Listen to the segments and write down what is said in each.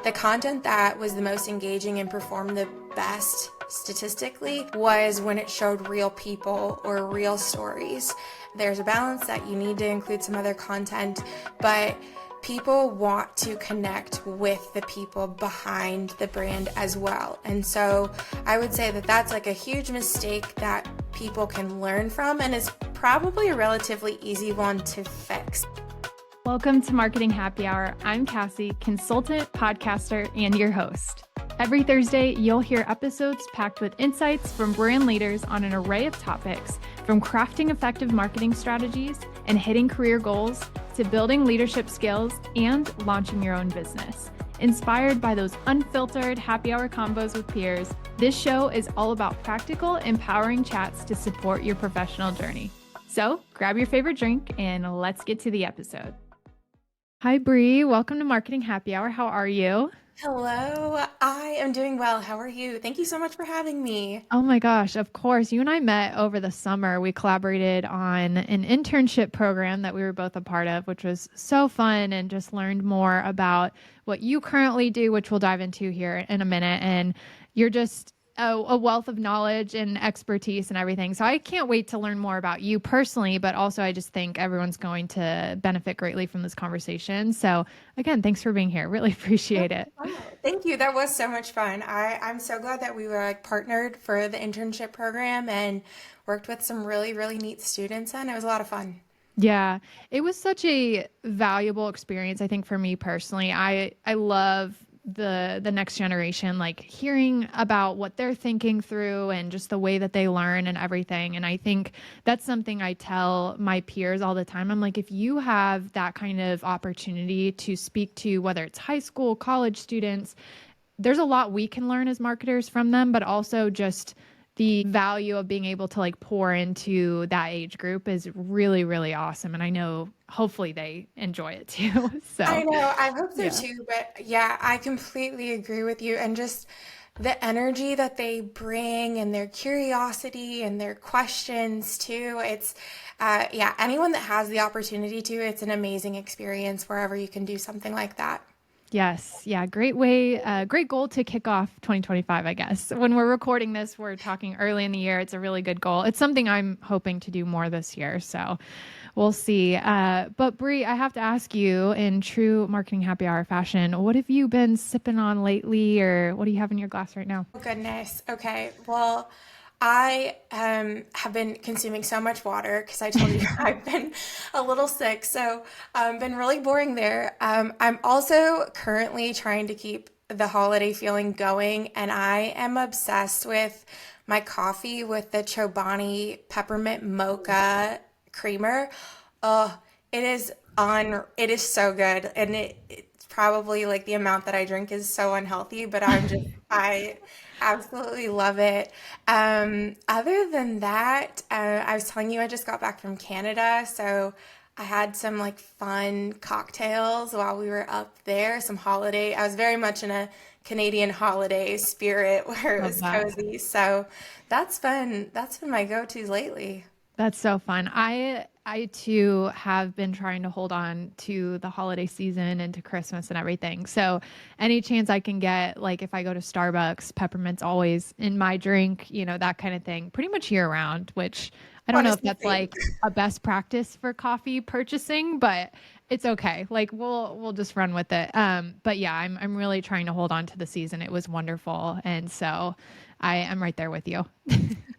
The content that was the most engaging and performed the best statistically was when it showed real people or real stories. There's a balance that you need to include some other content, but people want to connect with the people behind the brand as well. And so I would say that that's like a huge mistake that people can learn from and is probably a relatively easy one to fix. Welcome to Marketing Happy Hour. I'm Cassie, consultant, podcaster, and your host. Every Thursday, you'll hear episodes packed with insights from brand leaders on an array of topics, from crafting effective marketing strategies and hitting career goals to building leadership skills and launching your own business. Inspired by those unfiltered happy hour combos with peers, this show is all about practical, empowering chats to support your professional journey. So grab your favorite drink and let's get to the episode. Hi, Brie. Welcome to Marketing Happy Hour. How are you? Hello, I am doing well. How are you? Thank you so much for having me. Oh my gosh, of course. You and I met over the summer. We collaborated on an internship program that we were both a part of, which was so fun, and just learned more about what you currently do, which we'll dive into here in a minute. And you're just a wealth of knowledge and expertise and everything. So I can't wait to learn more about you personally, but also I just think everyone's going to benefit greatly from this conversation. So again, thanks for being here. Really appreciate it. Oh, thank you. That was so much fun. I'm so glad that we were partnered for the internship program and worked with some really, really neat students, and it was a lot of fun. Yeah, it was such a valuable experience, I think, for me personally. I love the next generation, like hearing about what they're thinking through and just the way that they learn and everything. And I think that's something I tell my peers all the time. I'm like, if you have that kind of opportunity to speak to whether it's high school, college students, there's a lot we can learn as marketers from them, but also just the value of being able to like pour into that age group is really, really awesome. And I know hopefully they enjoy it too. I So know, I hope so yeah. too, but yeah, I completely agree with you. And just the energy that they bring and their curiosity and their questions too. Yeah, anyone that has the opportunity to, it's an amazing experience wherever you can do something like that. Yes. Yeah. Great way, great goal to kick off 2025, I guess. When we're recording this, we're talking early in the year. It's a really good goal. It's something I'm hoping to do more this year. So we'll see. But Brie, I have to ask you in true Marketing Happy Hour fashion, what have you been sipping on lately, or what do you have in your glass right now? Oh, goodness. Okay. Well, I have been consuming so much water because I told you I've been a little sick. So been really boring there. I'm also currently trying to keep the holiday feeling going, and I am obsessed with my coffee with the Chobani peppermint mocha creamer. Oh, it is so good. And it's probably like the amount that I drink is so unhealthy, but I absolutely love it. Other than that, I was telling you I just got back from Canada, so I had some like fun cocktails while we were up there, some holiday. I was very much in a Canadian holiday spirit where it Love was that. cozy. So that's fun. That's been my go-tos lately. That's so fun. I too have been trying to hold on to the holiday season and to Christmas and everything. So any chance I can get, like if I go to Starbucks, peppermint's always in my drink, that kind of thing, pretty much year round, which I don't know if Honestly, that's same. like a best practice for coffee purchasing, but it's okay. Like we'll just run with it. But yeah, I'm really trying to hold on to the season. It was wonderful. And so I am right there with you.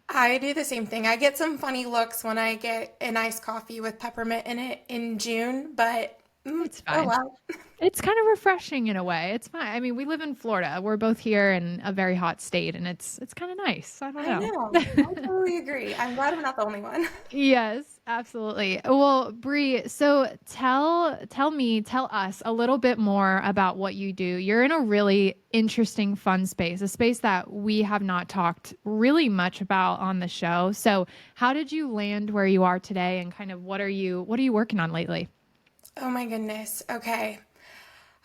I do the same thing. I get some funny looks when I get an iced coffee with peppermint in it in June, but It's oh fine. well. It's kind of refreshing in a way. It's fine. I mean, we live in Florida. We're both here in a very hot state, and it's kind of nice. I don't I know. know. I totally agree. I'm glad I'm not the only one. Yes, absolutely. Well, Bree, so tell us a little bit more about what you do. You're in a really interesting, fun space, a space that we have not talked really much about on the show. So, how did you land where you are today, and kind of what are you working on lately? Oh my goodness. Okay.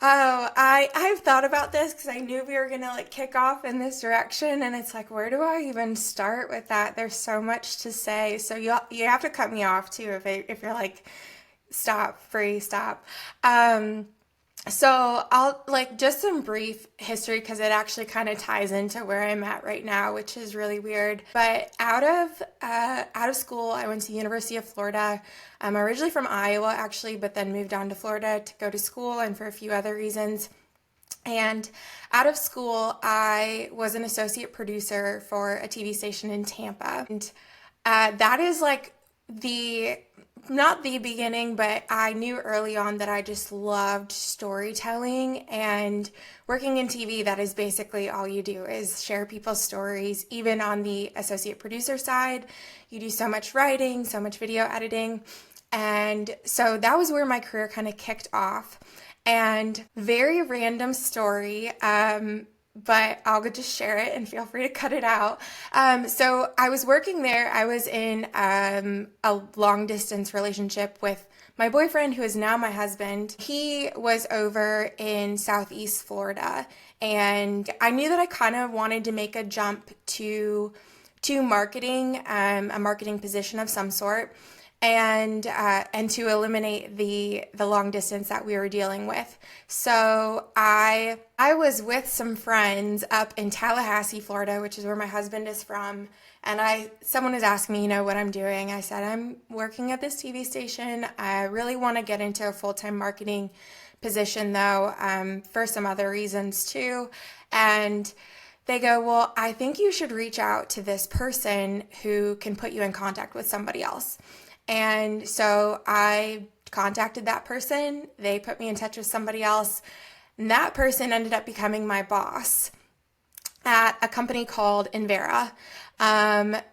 I've thought about this because I knew we were gonna like kick off in this direction, and it's like, where do I even start with that? There's so much to say, so you have to cut me off too if you're like, stop, free, stop. Um, So I'll like just some brief history because it actually kind of ties into where I'm at right now, which is really weird. But out of school, I went to University of Florida. I'm originally from Iowa, actually, but then moved down to Florida to go to school and for a few other reasons. And out of school, I was an associate producer for a TV station in Tampa. And that is like the not the beginning, but I knew early on that I just loved storytelling and working in TV. That is basically all you do is share people's stories. Even on the associate producer side, you do so much writing, so much video editing. And so that was where my career kind of kicked off. And very random story, but I'll just share it and feel free to cut it out. So I was working there. I was in a long distance relationship with my boyfriend, who is now my husband. He was over in Southeast Florida, and I knew that I kind of wanted to make a jump to marketing, a marketing position of some sort, and to eliminate the long distance that we were dealing with. So I was with some friends up in Tallahassee, Florida, which is where my husband is from. And someone was asking me, what I'm doing. I said, I'm working at this TV station. I really want to get into a full-time marketing position though, for some other reasons too. And they go, well, I think you should reach out to this person who can put you in contact with somebody else. And so I contacted that person. They put me in touch with somebody else. And that person ended up becoming my boss at a company called Invera. At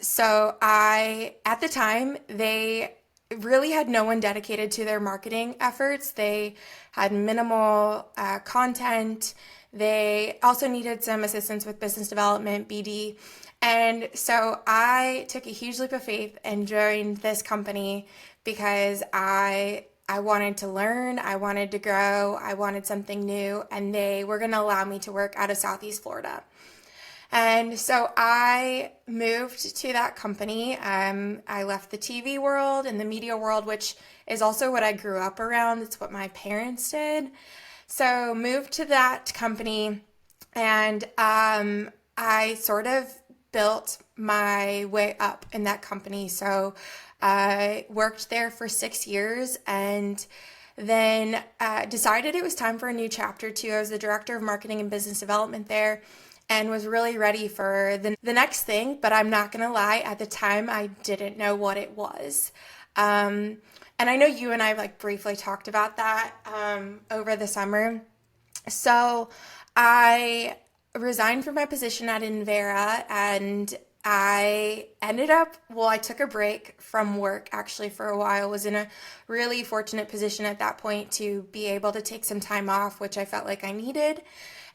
the time, they really had no one dedicated to their marketing efforts. They had minimal content. They also needed some assistance with business development, BD. And so I took a huge leap of faith and joined this company because I wanted to learn, I wanted to grow, I wanted something new, and they were going to allow me to work out of Southeast Florida. And so I moved to that company. I left the TV world and the media world, which is also what I grew up around. It's what my parents did. So moved to that company, and I sort of built my way up in that company. So I worked there for 6 years and then decided it was time for a new chapter too. I was the director of marketing and business development there and was really ready for the next thing. But I'm not going to lie, at the time, I didn't know what it was. And I know you and I like briefly talked about that over the summer. So I resigned from my position at Invera, and I took a break from work actually for a while. Was in a really fortunate position at that point to be able to take some time off, which I felt like I needed.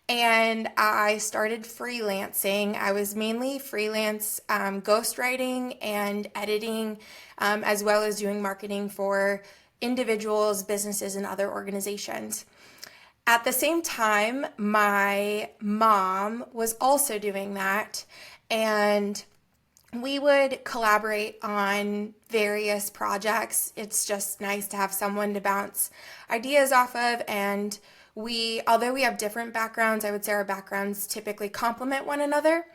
And I started freelancing. I was mainly freelance ghostwriting and editing, as well as doing marketing for individuals, businesses, and other organizations. At the same time, my mom was also doing that, and we would collaborate on various projects. It's just nice to have someone to bounce ideas off of, and although we have different backgrounds, I would say our backgrounds typically complement one another.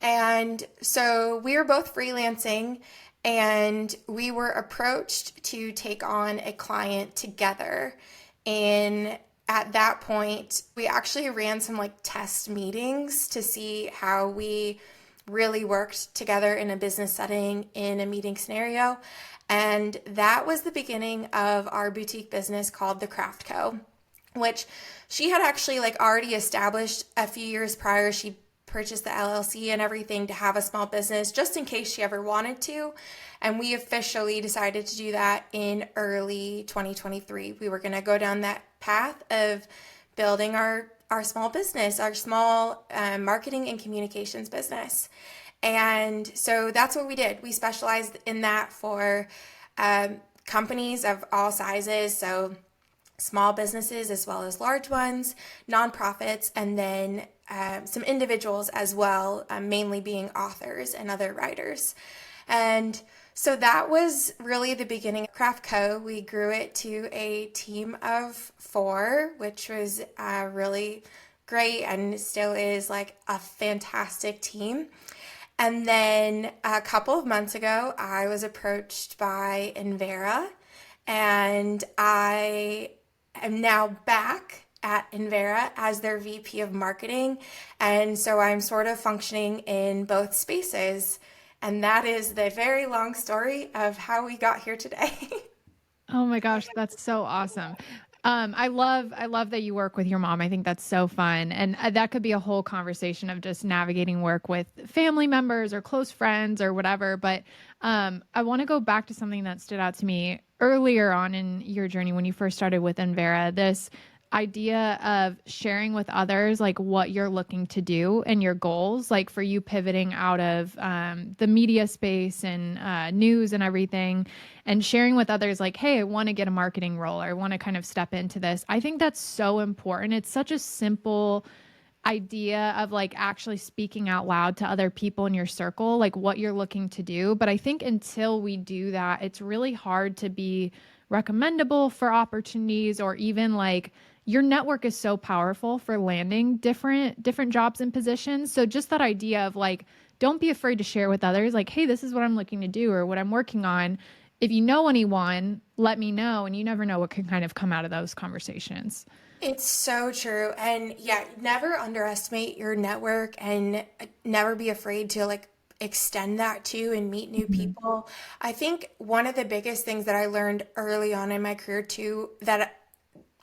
And so we were both freelancing, and we were approached to take on a client together. At that point, we actually ran some like test meetings to see how we really worked together in a business setting in a meeting scenario. And that was the beginning of our boutique business called The Craft Co., which she had actually like already established a few years prior. She purchased the LLC and everything to have a small business just in case she ever wanted to. And we officially decided to do that in early 2023. We were going to go down that path of building our small business, our small marketing and communications business. And so that's what we did. We specialized in that for companies of all sizes. So small businesses as well as large ones, nonprofits, and then some individuals as well, mainly being authors and other writers. And So that was really the beginning of Craft Co. We grew it to a team of four, which was really great and still is like a fantastic team. And then a couple of months ago, I was approached by Envera, and I am now back at Envera as their VP of marketing. And so I'm sort of functioning in both spaces. And that is the very long story of how we got here today. Oh my gosh, that's so awesome. I love that you work with your mom. I think that's so fun. And that could be a whole conversation of just navigating work with family members or close friends or whatever. But I want to go back to something that stood out to me earlier on in your journey when you first started with Envera, this idea of sharing with others like what you're looking to do and your goals, like for you pivoting out of the media space and news and everything, and sharing with others like, hey, I want to get a marketing role, or I want to kind of step into this. I think that's so important. It's such a simple idea of like actually speaking out loud to other people in your circle, like what you're looking to do. But I think until we do that, it's really hard to be recommendable for opportunities, or even like your network is so powerful for landing different jobs and positions. So just that idea of like, don't be afraid to share with others like, hey, this is what I'm looking to do or what I'm working on. If you know anyone, let me know. And you never know what can kind of come out of those conversations. It's so true. And yeah, never underestimate your network and never be afraid to like extend that to and meet new Mhm. people. I think one of the biggest things that I learned early on in my career too that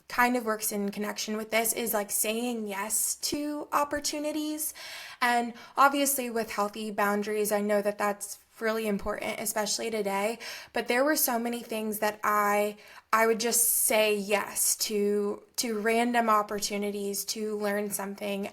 kind of works in connection with this is like saying yes to opportunities. And obviously, with healthy boundaries, I know that that's really important, especially today. But there were so many things that I would just say yes to random opportunities to learn something.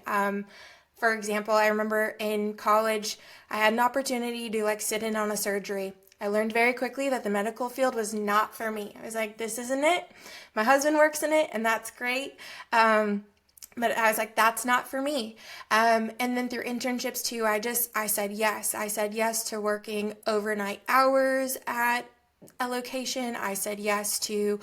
For example, I remember in college, I had an opportunity to like sit in on a surgery. I learned very quickly that the medical field was not for me. I was like, this isn't it. My husband works in it, and that's great. But I was like, that's not for me. And then through internships too, I said yes. I said yes to working overnight hours at a location. I said yes to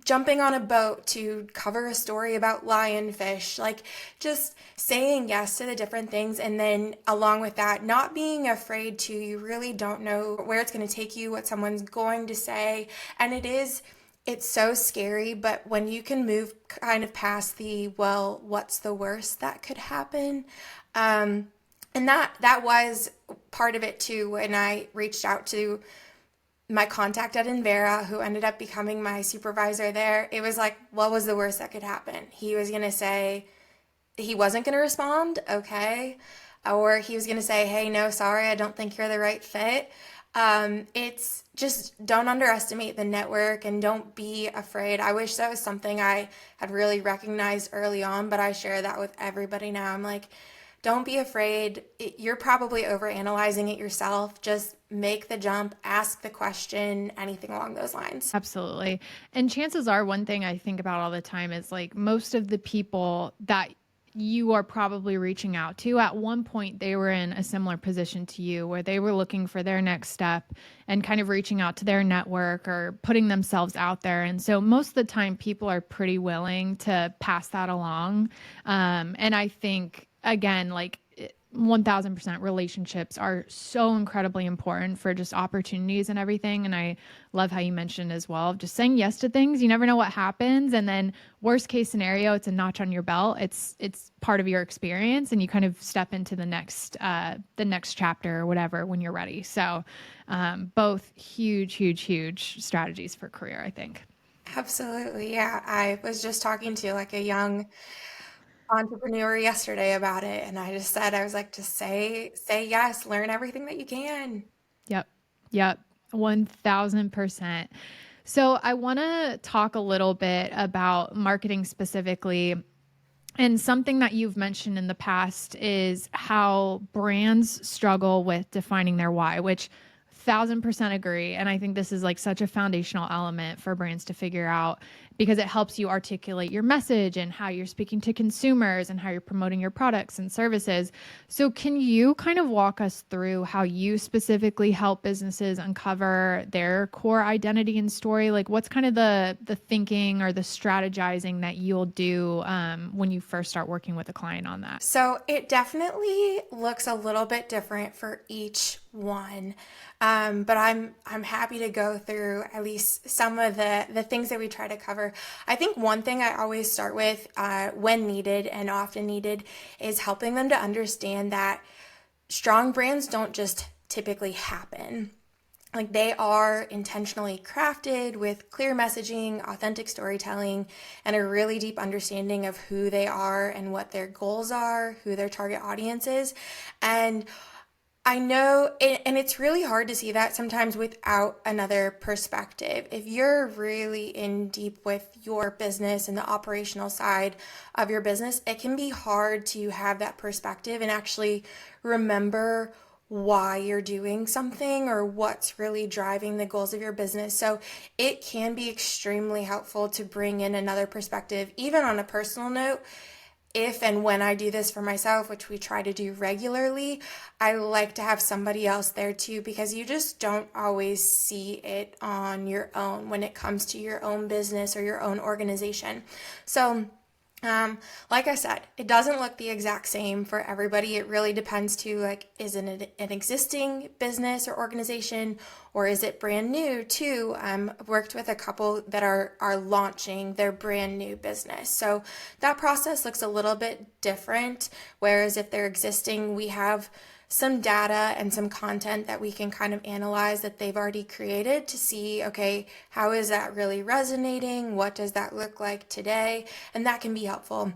jumping on a boat to cover a story about lionfish, like just saying yes to the different things. And then along with that, not being afraid to, you really don't know where it's going to take you, what someone's going to say. And it's so scary, but when you can move kind of past the, well, what's the worst that could happen? And that was part of it too when I reached out to my contact at Envera, who ended up becoming my supervisor there. It was like, what was the worst that could happen? He was going to say he wasn't going to respond, okay. Or he was going to say, hey, no, sorry, I don't think you're the right fit. It's just don't underestimate the network and don't be afraid. I wish that was something I had really recognized early on, but I share that with everybody now. I'm like, don't be afraid. You're probably overanalyzing it yourself. Just make the jump, ask the question, anything along those lines. Absolutely. And chances are, one thing I think about all the time is like most of the people that you are probably reaching out to at one point, they were in a similar position to you where they were looking for their next step and kind of reaching out to their network or putting themselves out there. And so most of the time, people are pretty willing to pass that along. And I think, again, like 1000% relationships are so incredibly important for just opportunities and everything. And I love how you mentioned as well, just saying yes to things. You never know what happens. And then worst case scenario, it's a notch on your belt. It's part of your experience, and you kind of step into the next chapter or whatever when you're ready. So both huge strategies for career, I think. Absolutely. Yeah. I was just talking to like a young entrepreneur yesterday about it, and I just said, I was like, just say yes, learn everything that you can. Yep. Yep. 1000%. So I want to talk a little bit about marketing specifically. And something that you've mentioned in the past is how brands struggle with defining their why, which 1000% agree. And I think this is like such a foundational element for brands to figure out. because it helps you articulate your message and how you're speaking to consumers and how you're promoting your products and services. So can you kind of walk us through how you specifically help businesses uncover their core identity and story? Like what's kind of the thinking or the strategizing that you'll do when you first start working with a client on that? So it definitely looks a little bit different for each one, but I'm happy to go through at least some of the things that we try to cover. I think one thing I always start with when needed and often needed is helping them to understand that strong brands don't just typically happen. Like they are intentionally crafted with clear messaging, authentic storytelling, and a really deep understanding of who they are and what their goals are, who their target audience is. And I know, and it's really hard to see that sometimes without another perspective. If you're really in deep with your business and the operational side of your business, it can be hard to have that perspective and actually remember why you're doing something or what's really driving the goals of your business. So it can be extremely helpful to bring in another perspective, even on a personal note. If and when I do this for myself, which we try to do regularly, I like to have somebody else there too, because you just don't always see it on your own when it comes to your own business or your own organization. So like I said, it doesn't look the exact same for everybody. It really depends to like, is it an existing business or organization, or is it brand new too? I've worked with a couple that are launching their brand new business. So that process looks a little bit different. Whereas if they're existing, we have some data and some content that we can kind of analyze that they've already created to see, okay, how is that really resonating? What does that look like today? And that can be helpful.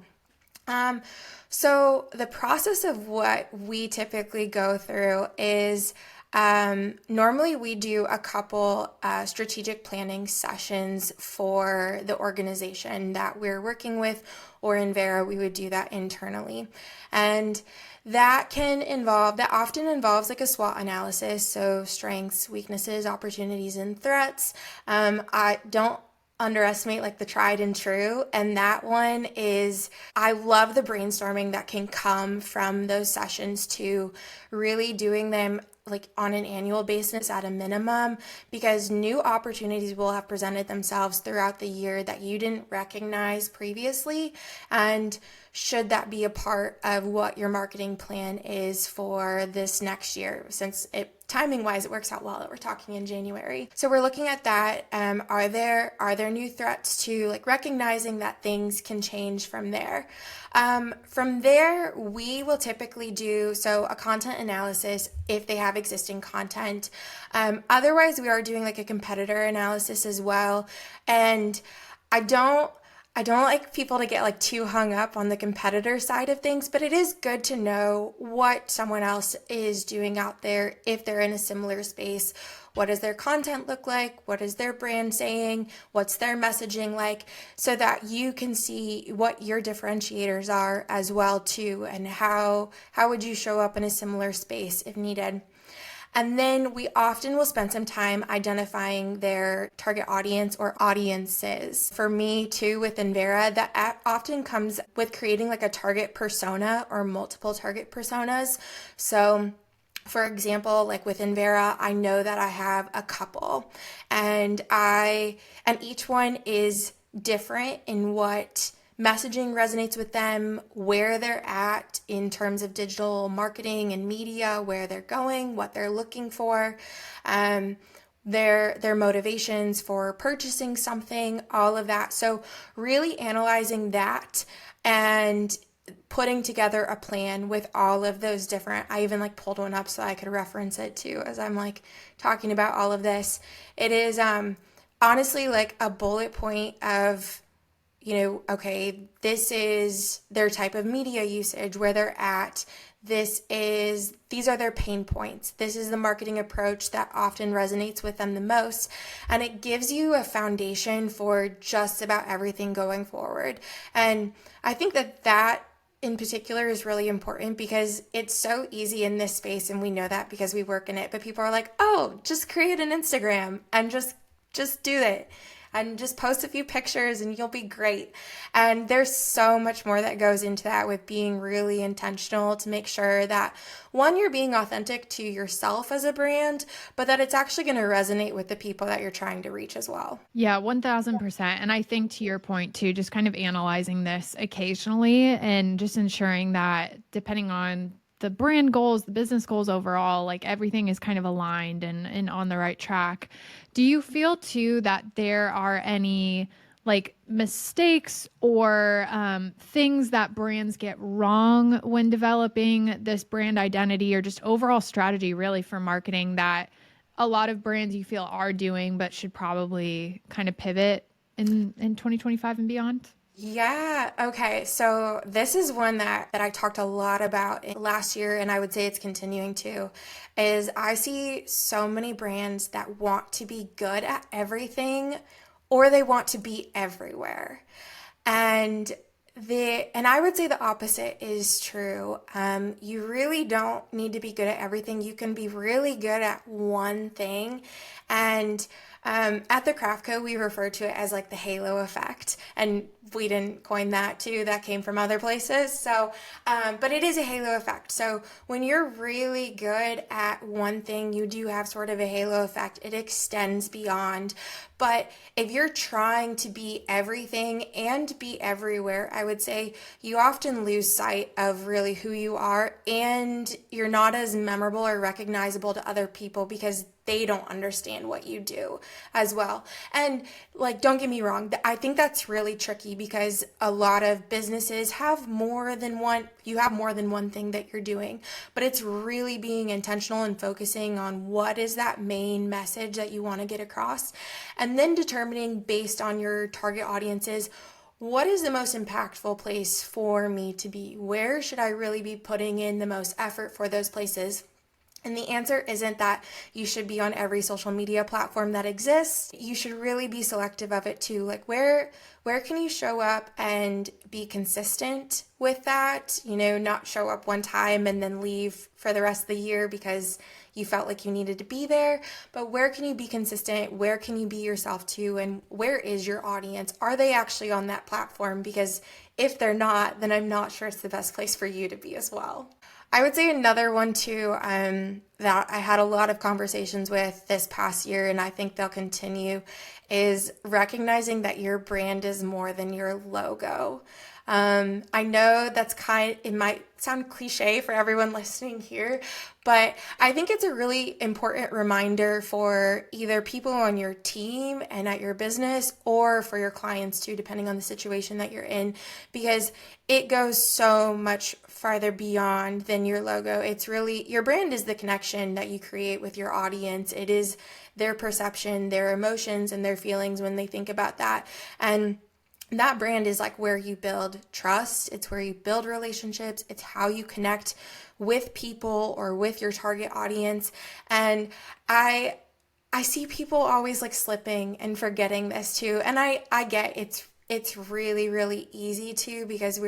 So the process of what we typically go through is normally we do a couple strategic planning sessions for the organization that we're working with, or in Vera, we would do that internally. And that often involves like a SWOT analysis, so strengths, weaknesses, opportunities, and threats. I don't underestimate like the tried and true, and that one is, I love the brainstorming that can come from those sessions to really doing them like on an annual basis at a minimum, because new opportunities will have presented themselves throughout the year that you didn't recognize previously. And should that be a part of what your marketing plan is for this next year, since timing wise, it works out well that we're talking in January. So we're looking at that. Are there new threats to like recognizing that things can change from there? From there, we will typically do a content analysis if they have existing content. Otherwise, we are doing like a competitor analysis as well. And I don't like people to get like too hung up on the competitor side of things, but it is good to know what someone else is doing out there if they're in a similar space. What does their content look like? What is their brand saying? What's their messaging like? So that you can see what your differentiators are as well too, and how would you show up in a similar space if needed. And then we often will spend some time identifying their target audience or audiences. For me too, within Vera, that often comes with creating like a target persona or multiple target personas. So for example, like within Vera, I know that I have a couple, and each one is different in what messaging resonates with them, where they're at in terms of digital marketing and media, where they're going, what they're looking for, their motivations for purchasing something, all of that. So really analyzing that and putting together a plan with all of those different, I even like pulled one up so I could reference it too as I'm like talking about all of this. It is honestly like a bullet point of, okay, this is their type of media usage, where they're at. These are their pain points. This is the marketing approach that often resonates with them the most. And it gives you a foundation for just about everything going forward. And I think that in particular is really important, because it's so easy in this space, and we know that because we work in it, but people are like, oh, just create an Instagram and just do it. and just post a few pictures and you'll be great. And there's so much more that goes into that with being really intentional to make sure that one, you're being authentic to yourself as a brand, but that it's actually going to resonate with the people that you're trying to reach as well. Yeah, 1000%. And I think to your point too, just kind of analyzing this occasionally and just ensuring that depending on the brand goals, the business goals overall, like everything is kind of aligned and on the right track. Do you feel too that there are any like mistakes or things that brands get wrong when developing this brand identity or just overall strategy really for marketing that a lot of brands you feel are doing, but should probably kind of pivot in 2025 and beyond? Yeah, okay. So this is one that I talked a lot about last year, and I would say it's continuing to, is I see so many brands that want to be good at everything or they want to be everywhere. And and I would say the opposite is true. You really don't need to be good at everything. You can be really good at one thing. And at the Craft Co, we refer to it as like the halo effect. And we didn't coin that too, that came from other places. So, but it is a halo effect. So when you're really good at one thing, you do have sort of a halo effect. It extends beyond. But if you're trying to be everything and be everywhere, I would say you often lose sight of really who you are, and you're not as memorable or recognizable to other people because they don't understand what you do as well. And like, don't get me wrong, I think that's really tricky because a lot of businesses have more than one, you have more than one thing that you're doing, but it's really being intentional and focusing on what is that main message that you want to get across, and then determining based on your target audiences, what is the most impactful place for me to be? Where should I really be putting in the most effort for those places? And the answer isn't that you should be on every social media platform that exists. You should really be selective of it too. Like where can you show up and be consistent with that? You know, not show up one time and then leave for the rest of the year because you felt like you needed to be there. But where can you be consistent? Where can you be yourself too? And where is your audience? Are they actually on that platform? Because if they're not, then I'm not sure it's the best place for you to be as well. I would say another one too, that I had a lot of conversations with this past year, and I think they'll continue, is recognizing that your brand is more than your logo. I know it might sound cliche for everyone listening here, but I think it's a really important reminder for either people on your team and at your business or for your clients too, depending on the situation that you're in, because it goes so much farther beyond than your logo. It's really, your brand is the connection that you create with your audience. It is their perception, their emotions, and their feelings when they think about that. And that brand is like where you build trust. It's where you build relationships. It's how you connect with people or with your target audience. And I see people always like slipping and forgetting this too. And I get it's really, really easy to, because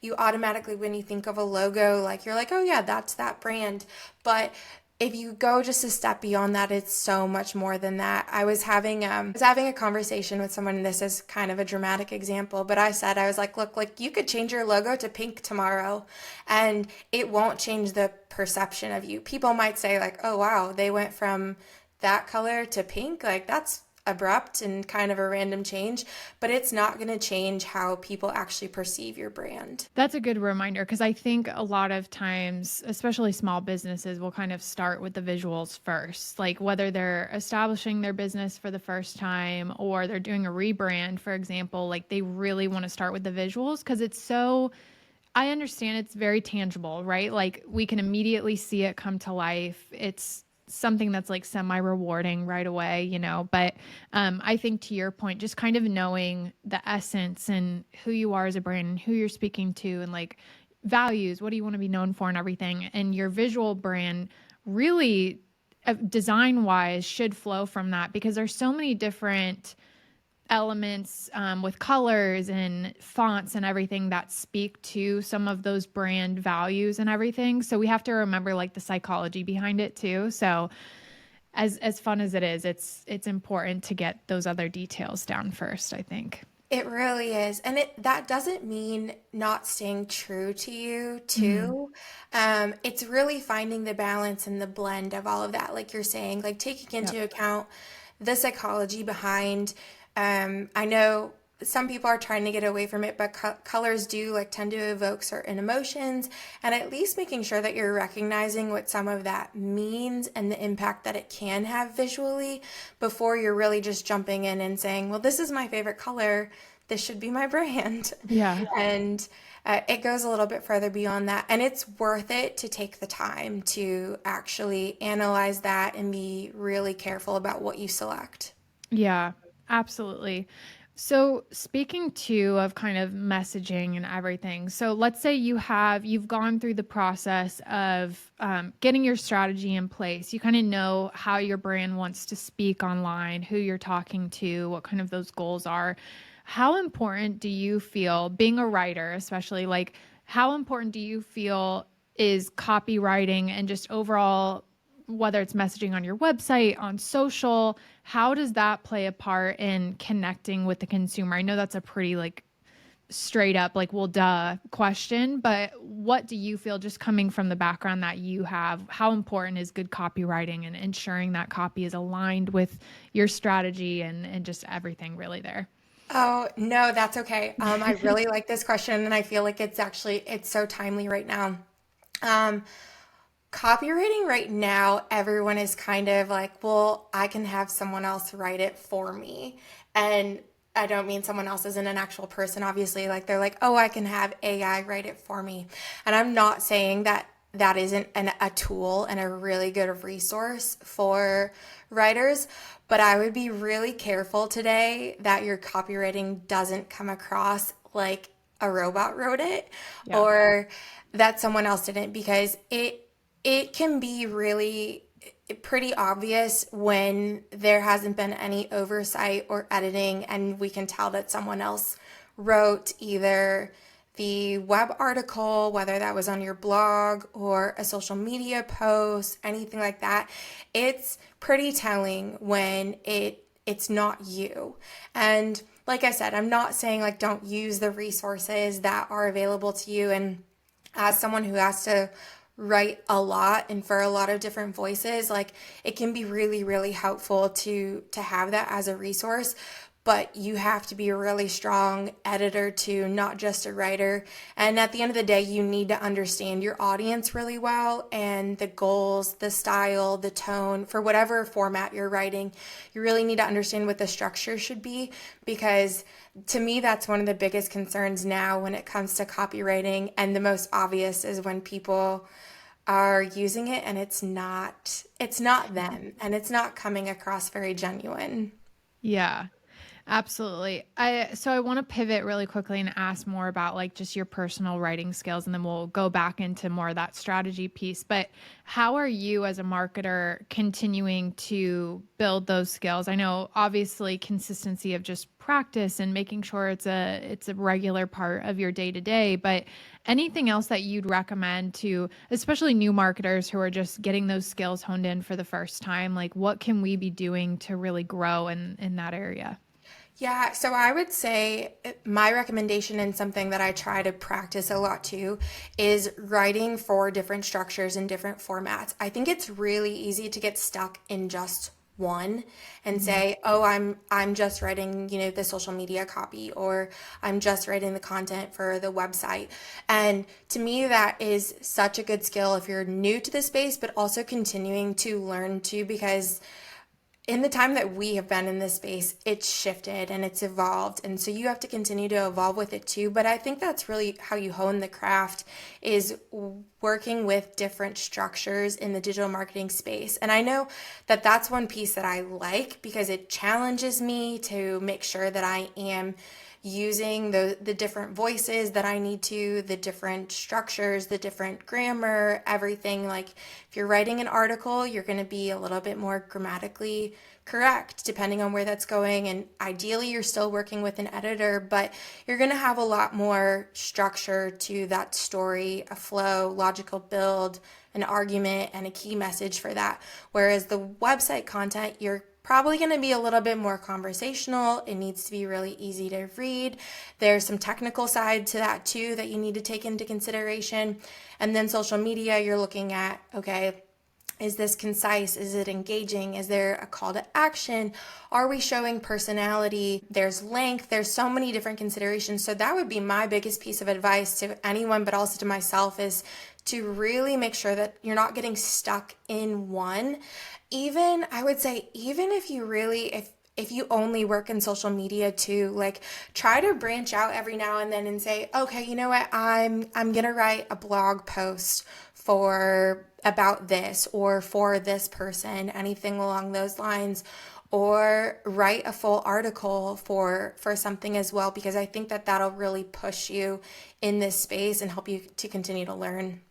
you automatically, when you think of a logo, like you're like, oh yeah, that's that brand. But if you go just a step beyond that, it's so much more than that. I was having a conversation with someone, and this is kind of a dramatic example, but I was like, look, like you could change your logo to pink tomorrow and it won't change the perception of you. People might say like, oh wow, they went from that color to pink. Like that's abrupt and kind of a random change, but it's not going to change how people actually perceive your brand. That's a good reminder because I think a lot of times, especially small businesses, will kind of start with the visuals first. Like whether they're establishing their business for the first time or they're doing a rebrand, for example, like they really want to start with the visuals because it's so, I understand it's very tangible, right? Like we can immediately see it come to life. It's something that's like semi rewarding right away, you know. But I think to your point, just kind of knowing the essence and who you are as a brand and who you're speaking to and like values, what do you want to be known for and everything. And your visual brand really design wise should flow from that because there's so many different elements with colors and fonts and everything that speak to some of those brand values and everything. So we have to remember like the psychology behind it too. So as fun as it is, it's important to get those other details down first, I think. It really is. And that doesn't mean not staying true to you Mhm. too. It's really finding the balance and the blend of all of that, like you're saying, like taking Yep. into account the psychology behind. I know some people are trying to get away from it, but colors do like tend to evoke certain emotions, and at least making sure that you're recognizing what some of that means and the impact that it can have visually before you're really just jumping in and saying, well, this is my favorite color. This should be my brand. Yeah. And it goes a little bit further beyond that. And it's worth it to take the time to actually analyze that and be really careful about what you select. Yeah, absolutely. So speaking too of kind of messaging and everything. So let's say you've gone through the process of getting your strategy in place. You kind of know how your brand wants to speak online, who you're talking to, what kind of those goals are. How important do you feel, being a writer, especially, like how important do you feel is copywriting and just overall, whether it's messaging on your website, on social, how does that play a part in connecting with the consumer? I know that's a pretty like straight up, like, well, duh question, but what do you feel, just coming from the background that you have, how important is good copywriting and ensuring that copy is aligned with your strategy and just everything really there? Oh, no, that's okay. I really like this question, and I feel like it's so timely right now. Um, Copywriting right now, everyone is kind of like, well, I can have someone else write it for me. And I don't mean someone else isn't an actual person, obviously. Like they're like, oh, I can have AI write it for me. And I'm not saying that that isn't a tool and a really good resource for writers, but I would be really careful today that your copywriting doesn't come across like a robot wrote it Yeah. or that someone else didn't, because it can be really pretty obvious when there hasn't been any oversight or editing, and we can tell that someone else wrote either the web article, whether that was on your blog or a social media post, anything like that. It's pretty telling when it's not you. And like I said, I'm not saying like don't use the resources that are available to you. And as someone who has to write a lot and for a lot of different voices, like it can be really really helpful to have that as a resource, but you have to be a really strong editor too, not just a writer. And at the end of the day, you need to understand your audience really well and the goals, the style, the tone for whatever format you're writing. You really need to understand what the structure should be, because to me, that's one of the biggest concerns now when it comes to copywriting. And the most obvious is when people are using it and it's not them and it's not coming across very genuine. Yeah. Absolutely. I want to pivot really quickly and ask more about like just your personal writing skills, and then we'll go back into more of that strategy piece. But how are you as a marketer continuing to build those skills? I know obviously consistency of just practice and making sure it's a regular part of your day to day, but anything else that you'd recommend to especially new marketers who are just getting those skills honed in for the first time? Like what can we be doing to really grow in that area? Yeah, so I would say my recommendation, and something that I try to practice a lot too, is writing for different structures and different formats. I think it's really easy to get stuck in just one and Mhm. say, "Oh, I'm just writing, the social media copy, or I'm just writing the content for the website." And to me that is such a good skill if you're new to the space, but also continuing to learn too, because in the time that we have been in this space, it's shifted and it's evolved. And so you have to continue to evolve with it too. But I think that's really how you hone the craft, is working with different structures in the digital marketing space. And I know that that's one piece that I like because it challenges me to make sure that I am using the different voices that I need to, the different structures, the different grammar, everything. Like if you're writing an article, you're going to be a little bit more grammatically correct depending on where that's going, and ideally you're still working with an editor, but you're going to have a lot more structure to that story, a flow, logical build, an argument, and a key message for that. Whereas the website content, you're probably going to be a little bit more conversational. It needs to be really easy to read. There's some technical side to that too that you need to take into consideration. And then social media, you're looking at, okay, is this concise? Is it engaging? Is there a call to action? Are we showing personality? There's length. There's so many different considerations. So that would be my biggest piece of advice to anyone, but also to myself, is to really make sure that you're not getting stuck in one. Even, I would say, even if you really, if you only work in social media too, like try to branch out every now and then and say, okay, you know what, I'm gonna write a blog post for about this or for this person, anything along those lines, or write a full article for something as well, because I think that that'll really push you in this space and help you to continue to learn.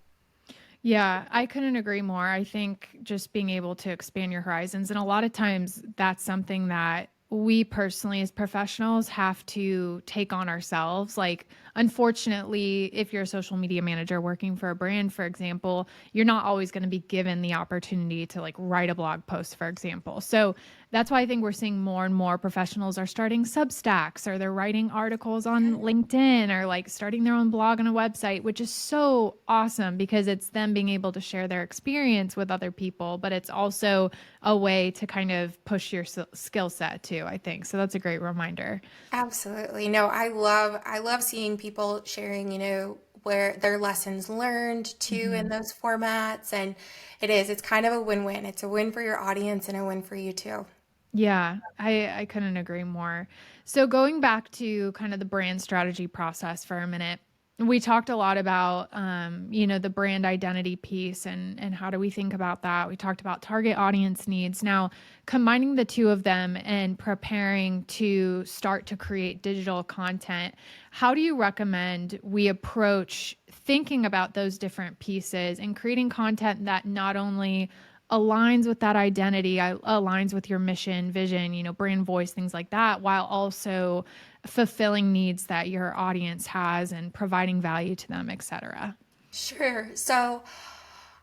Yeah, I couldn't agree more. I think just being able to expand your horizons, and a lot of times that's something that we personally as professionals have to take on ourselves. Like, unfortunately, if you're a social media manager working for a brand, for example, you're not always going to be given the opportunity to like write a blog post, for example. So that's why I think we're seeing more and more professionals are starting Substacks, or they're writing articles on LinkedIn, or like starting their own blog on a website, which is so awesome because it's them being able to share their experience with other people, but it's also a way to kind of push your skill set too, I think. So that's a great reminder. Absolutely. No, I love seeing people sharing, where their lessons learned too in Mhm. those formats, and it's kind of a win-win. It's a win for your audience and a win for you too. Yeah, I couldn't agree more. So going back to kind of the brand strategy process for a minute, we talked a lot about the brand identity piece and how do we think about that. We talked about target audience needs. Now, combining the two of them and preparing to start to create digital content, how do you recommend we approach thinking about those different pieces and creating content that not only aligns with that identity, aligns with your mission, vision, brand voice, things like that, while also fulfilling needs that your audience has and providing value to them, etc. Sure. So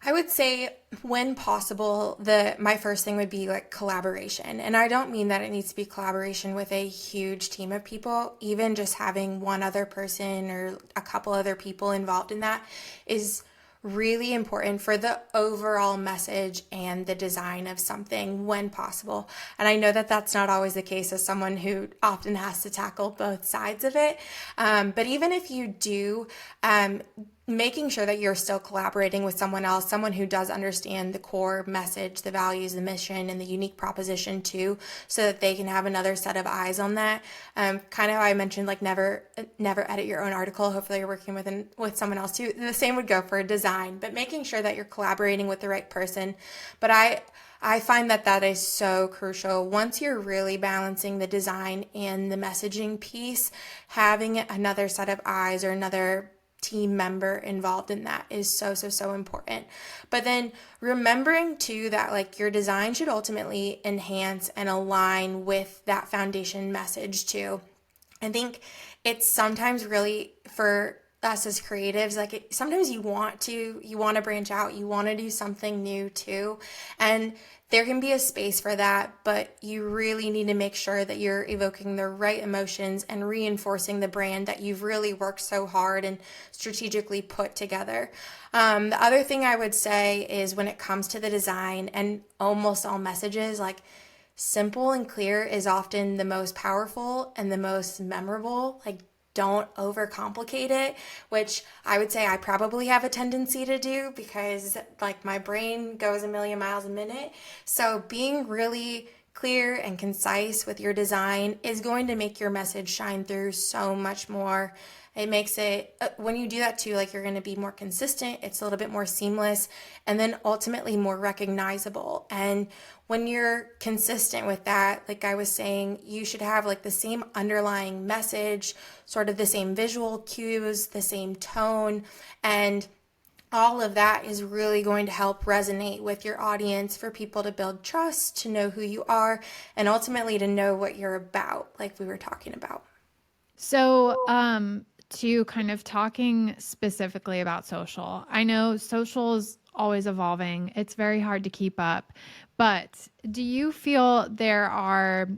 I would say when possible, the my first thing would be like collaboration. And I don't mean that it needs to be collaboration with a huge team of people. Even just having one other person or a couple other people involved in that is really important for the overall message and the design of something when possible. And I know that that's not always the case as someone who often has to tackle both sides of it. But even if you do, making sure that you're still collaborating with someone else, someone who does understand the core message, the values, the mission, and the unique proposition too, so that they can have another set of eyes on that. Kind of how I mentioned, like never edit your own article. Hopefully, you're working with someone else too. The same would go for design, but making sure that you're collaborating with the right person. But I find that that is so crucial. Once you're really balancing the design and the messaging piece, having another set of eyes or another team member involved in that is so, so, so important. But then remembering too that like your design should ultimately enhance and align with that foundation message too. I think it's sometimes really for us as creatives, like sometimes you want to branch out, you want to do something new too, and there can be a space for that, but you really need to make sure that you're evoking the right emotions and reinforcing the brand that you've really worked so hard and strategically put together. The other thing I would say is when it comes to the design and almost all messages, like simple and clear is often the most powerful and the most memorable. Like, don't overcomplicate it, which I would say I probably have a tendency to do because, like, my brain goes a million miles a minute. So, being really clear and concise with your design is going to make your message shine through so much more. It makes it, when you do that too, like you're going to be more consistent. It's a little bit more seamless and then ultimately more recognizable. And when you're consistent with that, like I was saying, you should have like the same underlying message, sort of the same visual cues, the same tone, and all of that is really going to help resonate with your audience for people to build trust, to know who you are, and ultimately to know what you're about, like we were talking about. So, to kind of talking specifically about social, I know social is always evolving. It's very hard to keep up. But do you feel there are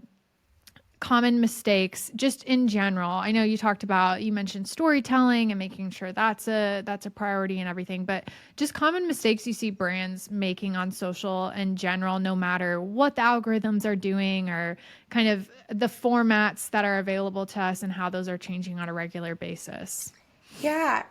common mistakes just in general? I know you mentioned storytelling and making sure that's a priority and everything, but just common mistakes you see brands making on social in general, no matter what the algorithms are doing or kind of the formats that are available to us and how those are changing on a regular basis. Yeah,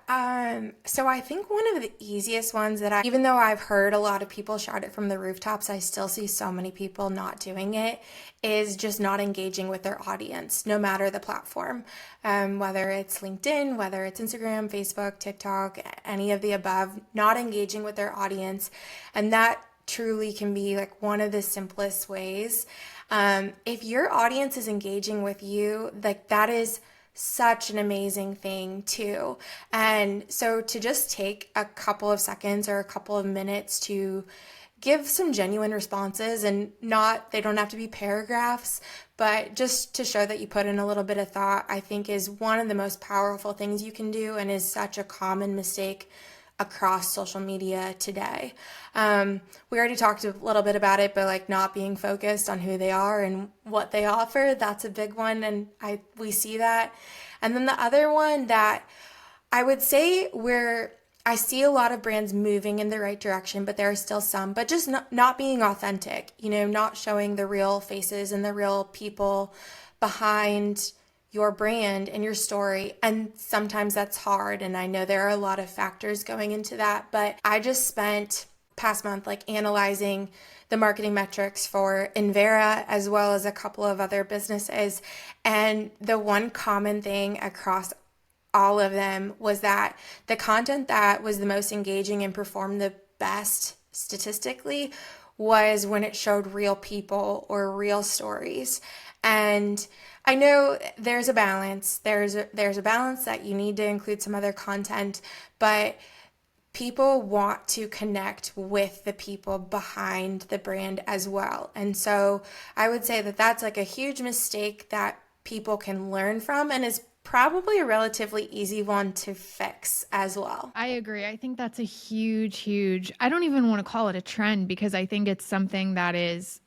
so I think one of the easiest ones even though I've heard a lot of people shout it from the rooftops, I still see so many people not doing it, is just not engaging with their audience, no matter the platform. Whether it's LinkedIn, whether it's Instagram, Facebook, TikTok, any of the above, not engaging with their audience. And that truly can be like one of the simplest ways. If your audience is engaging with you, like that is such an amazing thing too. And so to just take a couple of seconds or a couple of minutes to give some genuine responses, and not, they don't have to be paragraphs, but just to show that you put in a little bit of thought, I think is one of the most powerful things you can do, and is such a common mistake across social media today. We already talked a little bit about it, but like not being focused on who they are and what they offer, that's a big one. And we see that. And then the other one that I would say where I see a lot of brands moving in the right direction, but there are still some, but just not being authentic, not showing the real faces and the real people behind your brand and your story. And sometimes that's hard. And I know there are a lot of factors going into that, but I just spent past month like analyzing the marketing metrics for Invera as well as a couple of other businesses. And the one common thing across all of them was that the content that was the most engaging and performed the best statistically was when it showed real people or real stories. And I know there's a balance. There's a balance that you need to include some other content, but people want to connect with the people behind the brand as well. And so I would say that that's like a huge mistake that people can learn from, and is probably a relatively easy one to fix as well. I agree. I think that's a huge, I don't even want to call it a trend because I think it's something that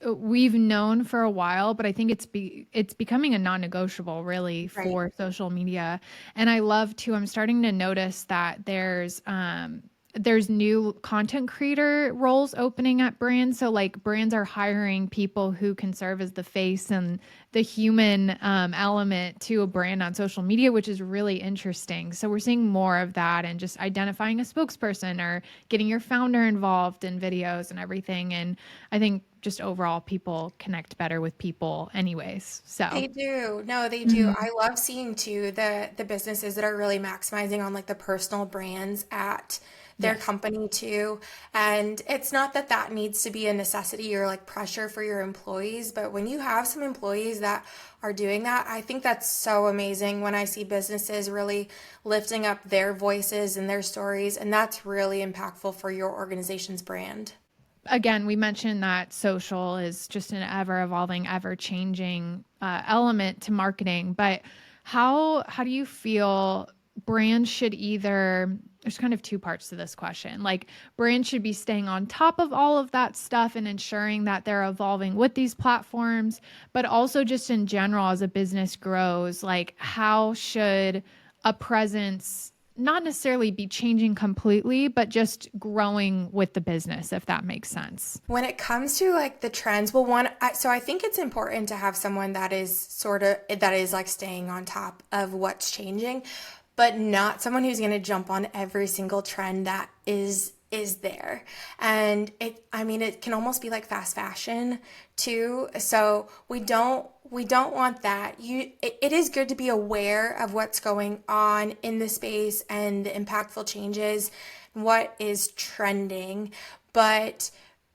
we've known for a while, but I think it's becoming a non-negotiable really Right. for social media. And I love to, I'm starting to notice that there's new content creator roles opening at brands. So like brands are hiring people who can serve as the face and the human element to a brand on social media, which is really interesting. So we're seeing more of that, and just identifying a spokesperson or getting your founder involved in videos and everything. And I think just overall people connect better with people anyways. So They do. No, they do. Mhm. I love seeing too the businesses that are really maximizing on like the personal brands at their Yes. company too. And it's not that that needs to be a necessity or like pressure for your employees, but when you have some employees that are doing that, I think that's so amazing when I see businesses really lifting up their voices and their stories, and that's really impactful for your organization's brand. Again, we mentioned that social is just an ever evolving, ever changing element to marketing. But how do you feel brands should either? There's kind of two parts to this question. Like brands should be staying on top of all of that stuff and ensuring that they're evolving with these platforms, but also just in general as a business grows, like how should a presence not necessarily be changing completely, but just growing with the business, if that makes sense. When it comes to like the trends, well, so I think it's important to have someone that is that is like staying on top of what's changing, but not someone who's going to jump on every single trend that is is there. And I mean, it can almost be like fast fashion too. So we don't want that. It is good to be aware of what's going on in the space and the impactful changes, what is trending, but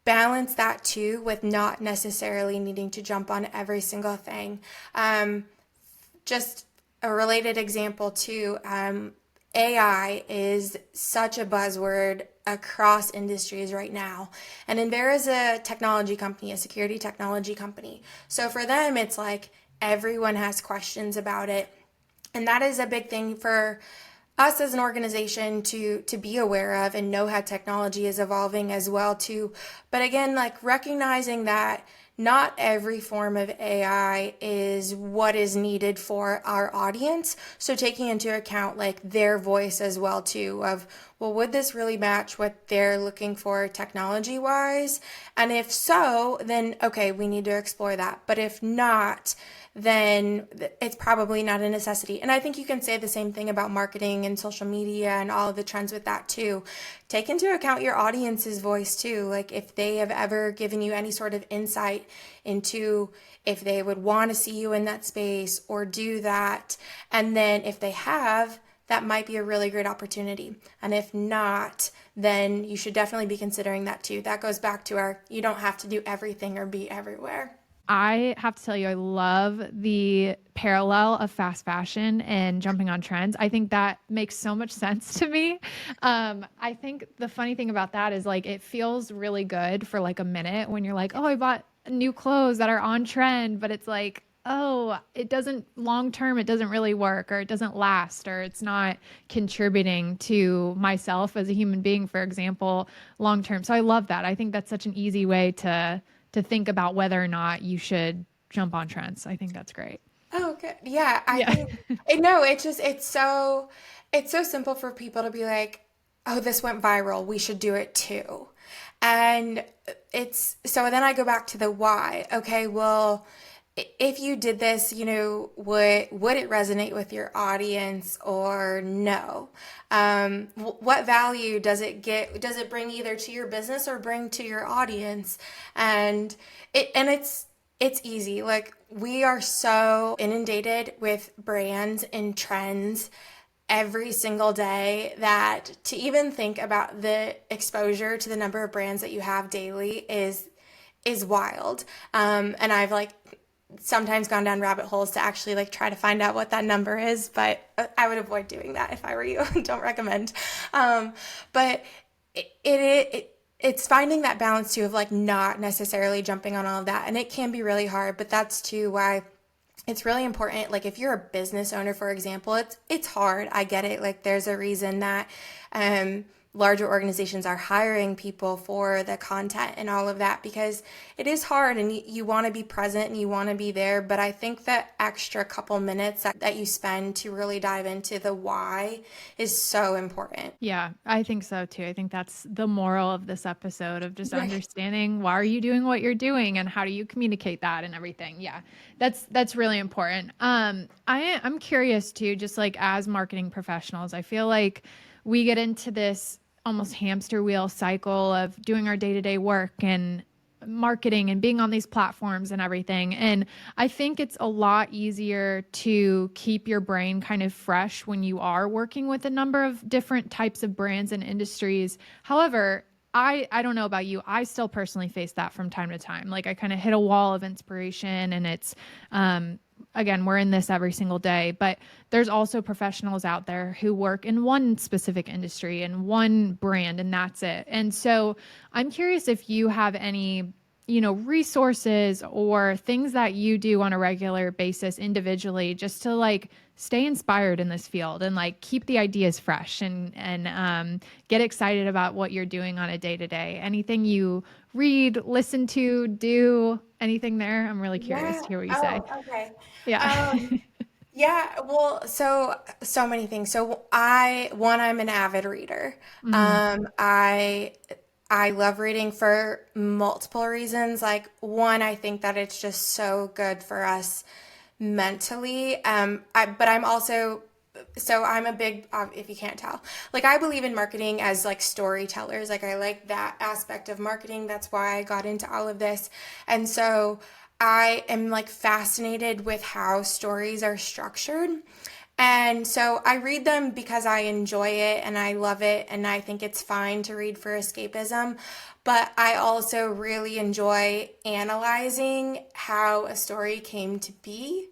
balance that too with not necessarily needing to jump on every single thing. Just a related example too, AI is such a buzzword across industries right now. And then there is a technology company, a security technology company. So for them, it's like everyone has questions about it. And that is a big thing for us as an organization to be aware of and know how technology is evolving as well too. But again, like recognizing that not every form of AI is what is needed for our audience. So taking into account like their voice as well too of, well, would this really match what they're looking for technology wise? And if so, then okay, we need to explore that. But if not, then it's probably not a necessity. And I think you can say the same thing about marketing and social media and all of the trends with that too. Take into account your audience's voice too. Like if they have ever given you any sort of insight into if they would want to see you in that space or do that. And then if they have, that might be a really great opportunity. And if not, then you should definitely be considering that too. That goes back to our, you don't have to do everything or be everywhere. I have to tell you, I love the parallel of fast fashion and jumping on trends. I think that makes so much sense to me. I think the funny thing about that is like it feels really good for like a minute when you're like, oh, I bought new clothes that are on trend, but it's like, oh, it doesn't long term, it doesn't really work or it doesn't last or it's not contributing to myself as a human being, for example, long term. So I love that. I think that's such an easy way to think about whether or not you should jump on trends. I think that's great. Oh, good. Yeah, I Yeah. think no, it's so simple for people to be like, "Oh, this went viral. We should do it too." And it's so then I go back to the why. Okay, well, if you did this, would it resonate with your audience or no? What value does it get? Does it bring either to your business or bring to your audience? And it's easy. Like we are so inundated with brands and trends every single day that to even think about the exposure to the number of brands that you have daily is wild. And I've like sometimes gone down rabbit holes to actually like try to find out what that number is, but I would avoid doing that if I were you. Don't recommend. But it's finding that balance too of like not necessarily jumping on all of that, and it can be really hard. But that's too why it's really important. Like if you're a business owner, for example, it's hard. I get it. Like there's a reason that larger organizations are hiring people for the content and all of that because it is hard and you want to be present and you want to be there. But I think that extra couple minutes that you spend to really dive into the why is so important. Yeah, I think so too. I think that's the moral of this episode of just Right. understanding why are you doing what you're doing and how do you communicate that and everything. Yeah. That's really important. I'm curious too, just like as marketing professionals, I feel like we get into this almost hamster wheel cycle of doing our day-to-day work and marketing and being on these platforms and everything. And I think it's a lot easier to keep your brain kind of fresh when you are working with a number of different types of brands and industries. However, I don't know about you. I still personally face that from time to time. Like I kind of hit a wall of inspiration and it's again, we're in this every single day, but there's also professionals out there who work in one specific industry and one brand, and that's it. And so I'm curious if you have any, resources or things that you do on a regular basis individually just to like stay inspired in this field and like keep the ideas fresh and get excited about what you're doing on a day to day. Anything you read, listen to, do, anything there? I'm really curious Yeah. to hear what you say. Oh, okay. Yeah. Yeah, well, so many things. So I'm an avid reader. Mm, I love reading for multiple reasons. Like one, I think that it's just so good for us mentally. But I'm also so I'm a big, if you can't tell, like I believe in marketing as like storytellers. Like I like that aspect of marketing. That's why I got into all of this. And so I am like fascinated with how stories are structured. And so I read them because I enjoy it and I love it and I think it's fine to read for escapism. But I also really enjoy analyzing how a story came to be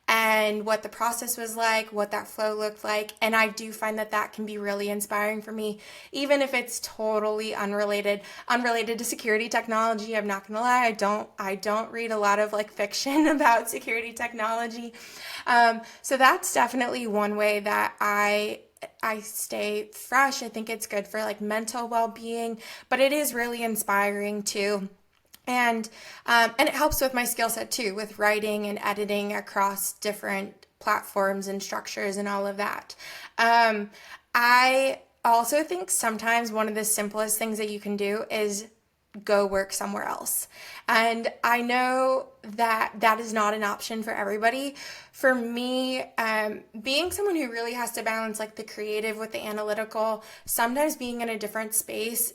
and what the process was like, what that flow looked like. And I do find that that can be really inspiring for me, even if it's totally unrelated to security technology. I'm not going to lie. I don't read a lot of like fiction about security technology. So that's definitely one way that I stay fresh. I think it's good for like mental well-being, but it is really inspiring too. And it helps with my skill set too, with writing and editing across different platforms and structures and all of that. I also think sometimes one of the simplest things that you can do is go work somewhere else. And I know that that is not an option for everybody. For me, being someone who really has to balance like the creative with the analytical, sometimes being in a different space,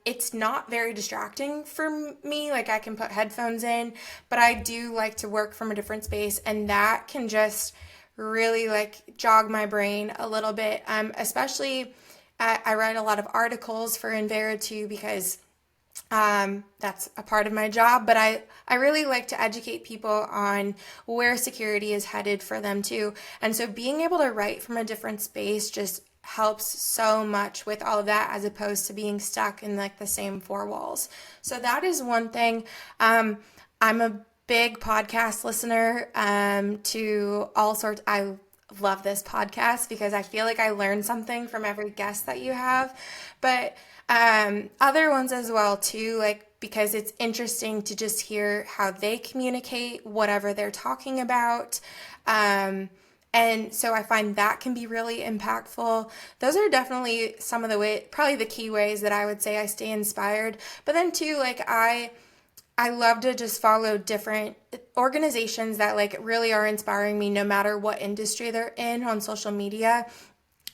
it's not very distracting for me. Like I can put headphones in, but I do like to work from a different space, and that can just really like jog my brain a little bit. Especially, I write a lot of articles for Envera too because that's a part of my job, but I really like to educate people on where security is headed for them too. And so being able to write from a different space just helps so much with all of that as opposed to being stuck in like the same four walls. So that is one thing. I'm a big podcast listener to all sorts. I love this podcast because I feel like I learn something from every guest that you have. But other ones as well too, like because it's interesting to just hear how they communicate whatever they're talking about. And so I find that can be really impactful. Those are definitely some of the way, probably the key ways that I would say I stay inspired. But then too, like I love to just follow different organizations that like really are inspiring me no matter what industry they're in on social media.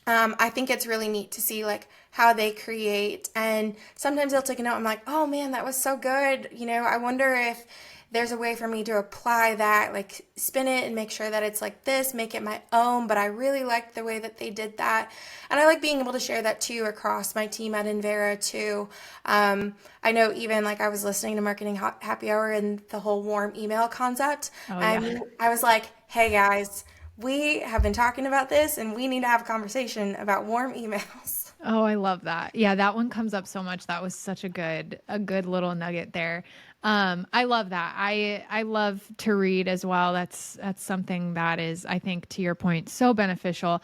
I think it's really neat to see like how they create, and sometimes they'll take a note. I'm like, oh man, that was so good. I wonder if there's a way for me to apply that, like spin it and make sure that it's like this, make it my own. But I really like the way that they did that, and I like being able to share that too across my team at Envera too. I know even like I was listening to Marketing Happy Hour and the whole warm email concept, Oh, yeah. and I was like, hey guys, we have been talking about this and we need to have a conversation about warm emails. Oh, I love that. Yeah, that one comes up so much. That was such a good little nugget there. I love that. I love to read as well. That's something that is, I think, to your point, so beneficial.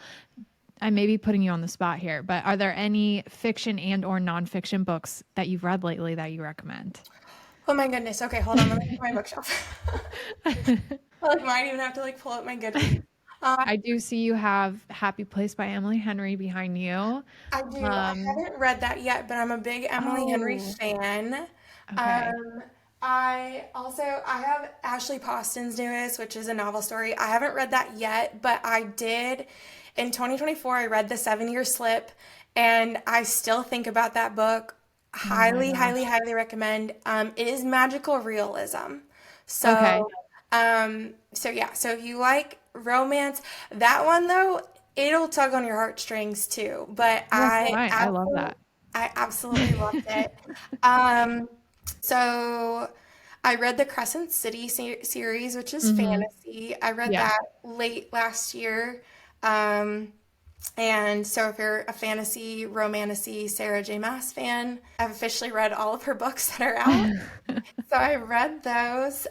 I may be putting you on the spot here, but are there any fiction and or nonfiction books that you've read lately that you recommend? Oh my goodness. Okay, hold on. Let me look at my bookshelf. I like might even have to like pull up my Goodreads. I do see you have Happy Place by Emily Henry behind you. I do. I Um, haven't read that yet, but I'm a big Emily Henry oh, fan. okay. Um, I have Ashley Poston's newest, which is a novel story. I haven't read that yet, but I did in 2024. I read The 7 Year Slip, and I still think about that book. Oh my Highly, highly, gosh. highly recommend. It is magical realism. Okay. So yeah. So if you like romance, that one though, it'll tug on your heartstrings too. But That's fine. I love that. I absolutely loved it. Um, so I read the Crescent City series, which is Hmm. fantasy. I read Yeah. that late last year. Um, and so if you're a fantasy, romantasy Sarah J. Maas fan, I've officially read all of her books that are out. So I read those.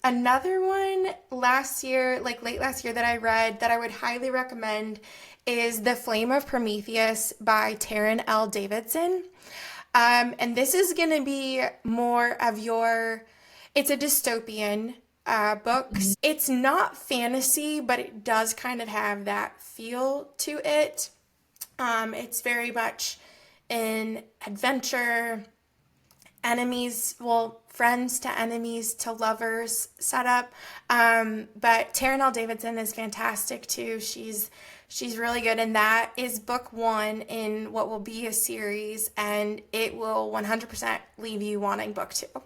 Another one last year, like late last year, that I read that I would highly recommend is The Flame of Prometheus by Taryn L. Davidson. And this is going to be more of it's a dystopian Mhm. books. It's not fantasy, but it does kind of have that feel to it. It's very much an adventure enemies, well, friends to enemies to lovers setup. But Taranell Davidson is fantastic too. She's really good, and that is book one in what will be a series, and it will 100% leave you wanting book two. So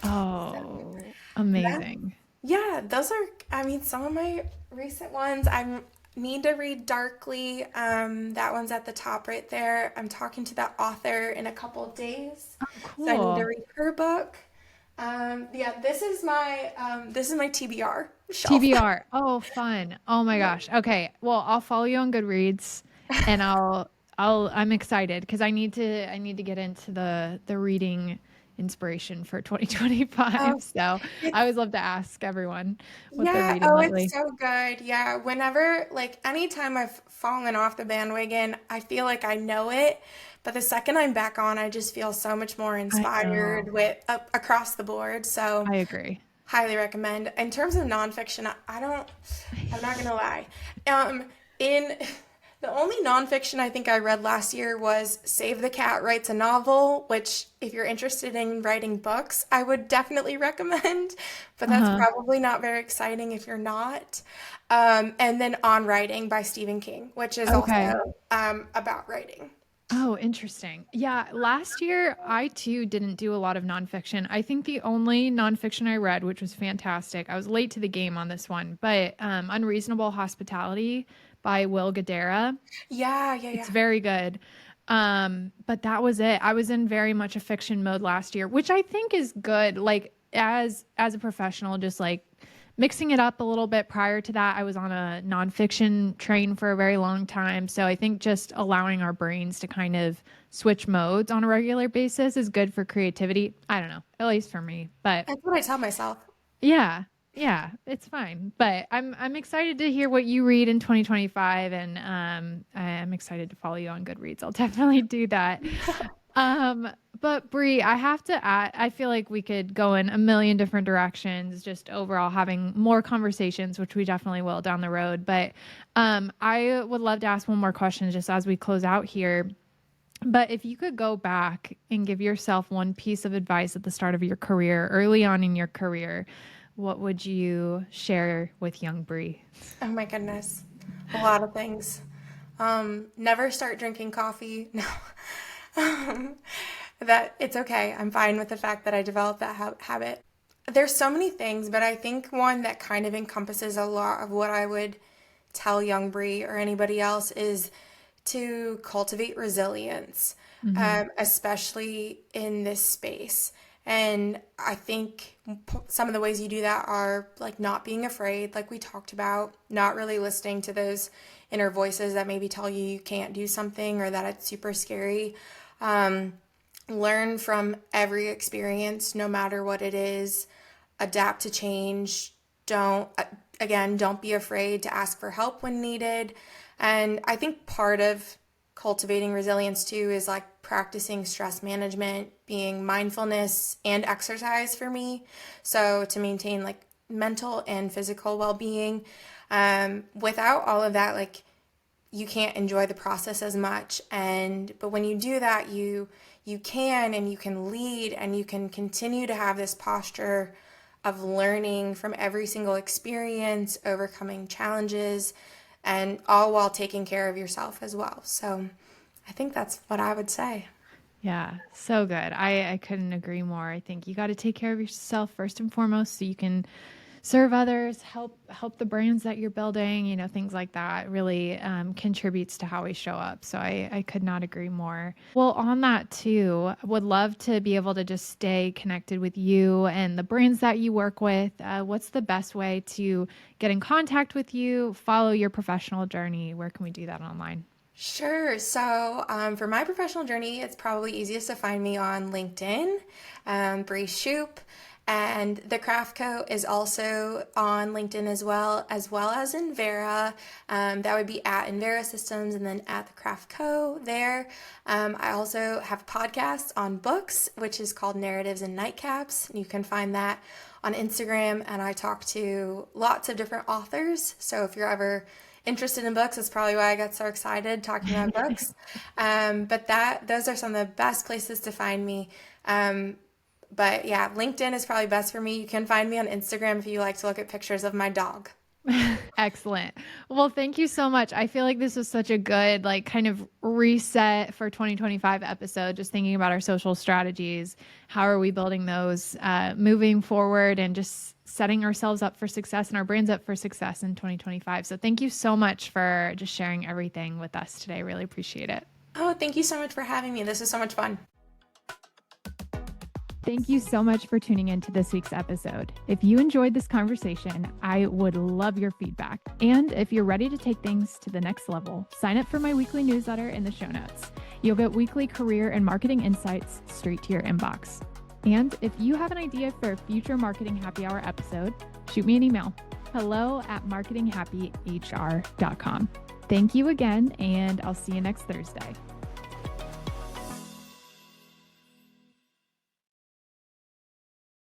Oh, that, amazing. yeah, those are, I mean, some of my recent ones. I need to read Darkly. That one's at the top right there. I'm talking to that author in a couple of days, Oh, so I need to cool. read her book. Yeah, this is my TBR shelf. TBR. Oh, fun. Oh my gosh. Okay. Well, I'll follow you on Goodreads and I'm excited because I need to get into the reading inspiration for 2025. Oh, So I it's always love to ask everyone what they're yeah, reading oh, it's lately. so good. Yeah, whenever, like, anytime I've fallen off the bandwagon, I feel like I know it, but the second I'm back on, I just feel so much more I know. inspired with across the board. So, I agree. highly recommend. In terms of nonfiction, I don't, I'm not gonna lie. Um, in the only nonfiction I think I read last year was Save the Cat Writes a Novel, which, if you're interested in writing books, I would definitely recommend, but that's Uh-huh. probably not very exciting if you're not. And then On Writing by Stephen King, which is Okay. also about writing. Oh, interesting. Yeah, last year I too didn't do a lot of nonfiction. I think the only nonfiction I read, which was fantastic, I was late to the game on this one, but Unreasonable Hospitality by Will Guidara. Yeah, yeah, It's yeah. very good. But that was it. I was in very much a fiction mode last year, which I think is good. Like as a professional, just like mixing it up a little bit. Prior to that, I was on a nonfiction train for a very long time. So I think just allowing our brains to kind of switch modes on a regular basis is good for creativity. I don't know, at least for me. But That's what I tell myself. yeah. Yeah, it's fine. But I'm excited to hear what you read in 2025 and I'm excited to follow you on Goodreads. I'll definitely do that. Um but Brie, I have to add, I feel like we could go in a million different directions just overall having more conversations, which we definitely will down the road. But I would love to ask one more question just as we close out here. But if you could go back and give yourself one piece of advice at the start of your career, early on in your career, what would you share with young Bree? Oh my goodness. A lot of things. Never start drinking coffee. No. That it's okay. I'm fine with the fact that I developed that habit. There's so many things, but I think one that kind of encompasses a lot of what I would tell young Bree or anybody else is to cultivate resilience, Hmm. especially in this space. And I think some of the ways you do that are like not being afraid, like we talked about, not really listening to those inner voices that maybe tell you you can't do something or that it's super scary. Um, Learn from every experience, no matter what it is. Adapt to change. Don't be afraid to ask for help when needed. And I think part of cultivating resilience too is like practicing stress management, being mindfulness and exercise for me. So to maintain like mental and physical well being. Without all of that, like you can't enjoy the process as much, and but when you do that, you can, and you can lead, and you can continue to have this posture of learning from every single experience, overcoming challenges, and all while taking care of yourself as well. So I think that's what I would say. Yeah, so good. I couldn't agree more. I think you got to take care of yourself first and foremost so you can serve others, help the brands that you're building, things like that really contributes to how we show up. So I could not agree more. Well, on that too, I would love to be able to just stay connected with you and the brands that you work with. What's the best way to get in contact with you, follow your professional journey? Where can we do that online? Sure. So, for my professional journey, it's probably easiest to find me on LinkedIn, Brie Shouppe, and the Craft Co is also on LinkedIn as well as Invera. That would be at Invera Systems and then at the Craft Co there. I also have a podcast on books, which is called Narratives and Nightcaps. You can find that on Instagram, and I talk to lots of different authors. So if you're ever interested in books, that's probably why I got so excited talking about books. But those are some of the best places to find me. But yeah, LinkedIn is probably best for me. You can find me on Instagram if you like to look at pictures of my dog. Excellent. Well, thank you so much. I feel like this was such a good, like, kind of reset for 2025 episode, just thinking about our social strategies. How are we building those moving forward and just setting ourselves up for success and our brands up for success in 2025. So thank you so much for just sharing everything with us today. Really appreciate it. Oh, thank you so much for having me. This is so much fun. Thank you so much for tuning into this week's episode. If you enjoyed this conversation, I would love your feedback. And if you're ready to take things to the next level, sign up for my weekly newsletter in the show notes. You'll get weekly career and marketing insights straight to your inbox. And if you have an idea for a future Marketing Happy Hour episode, shoot me an email, hello@marketinghappyhr.com. Thank you again, and I'll see you next Thursday.